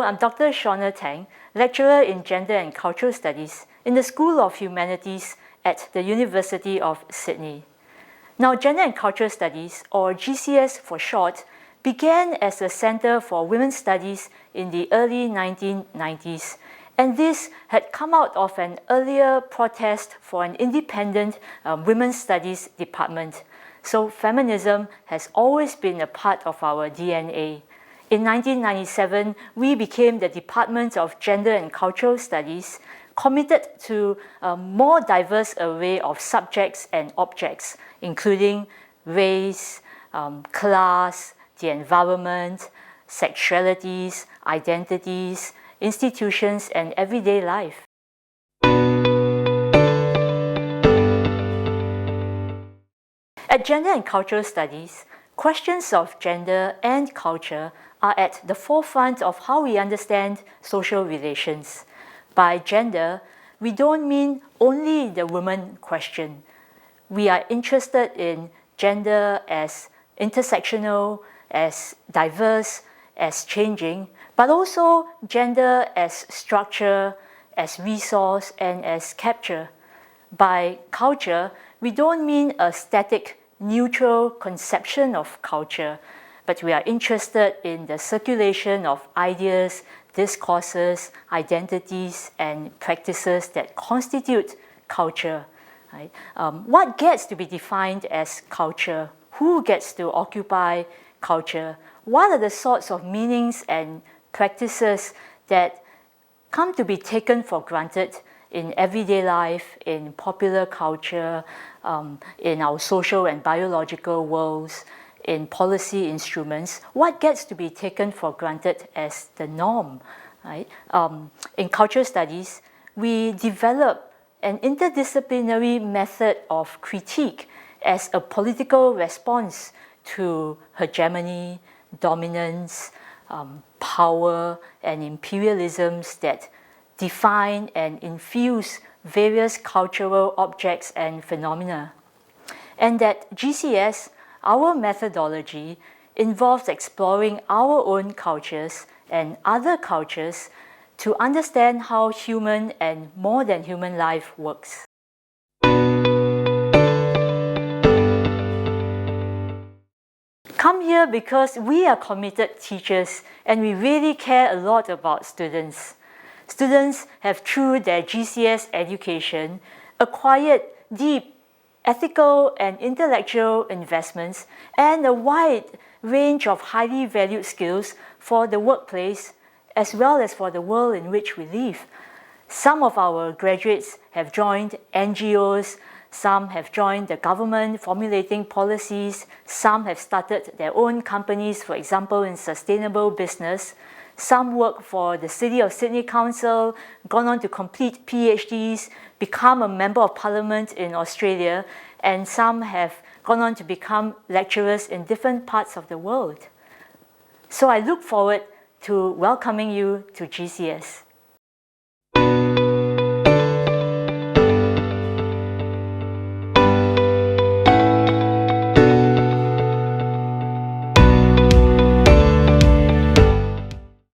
I'm Dr. Shauna Tang, lecturer in Gender and Cultural Studies in the School of Humanities at the University of Sydney. Now, Gender and Cultural Studies, or GCS for short, began as a Centre for Women's Studies in the early 1990s, and this had come out of an earlier protest for an independent women's studies department. So feminism has always been a part of our DNA. In 1997, we became the Department of Gender and Cultural Studies, committed to a more diverse array of subjects and objects, including race, class, the environment, sexualities, identities, institutions, and everyday life. At Gender and Cultural Studies, questions of gender and culture are at the forefront of how we understand social relations. By gender, we don't mean only the woman question. We are interested in gender as intersectional, as diverse, as changing, but also gender as structure, as resource, and as capture. By culture, we don't mean a static, neutral conception of culture, but we are interested in the circulation of ideas, discourses, identities, and practices that constitute culture. Right? What gets to be defined as culture? Who gets to occupy culture? What are the sorts of meanings and practices that come to be taken for granted in everyday life, in popular culture, in our social and biological worlds, in policy instruments? What gets to be taken for granted as the norm? Right? In cultural studies, we develop an interdisciplinary method of critique as a political response to hegemony, dominance, power, and imperialisms that define and infuse various cultural objects and phenomena. And that GCS, our methodology, involves exploring our own cultures and other cultures to understand how human and more than human life works. Come here because we are committed teachers and we really care a lot about students. Students have, through their GCS education, acquired deep ethical and intellectual investments and a wide range of highly valued skills for the workplace as well as for the world in which we live. Some of our graduates have joined NGOs, some have joined the government formulating policies, some have started their own companies, for example, in sustainable business. Some work for the City of Sydney Council, gone on to complete PhDs, become a Member of Parliament in Australia, and some have gone on to become lecturers in different parts of the world. So I look forward to welcoming you to GCS.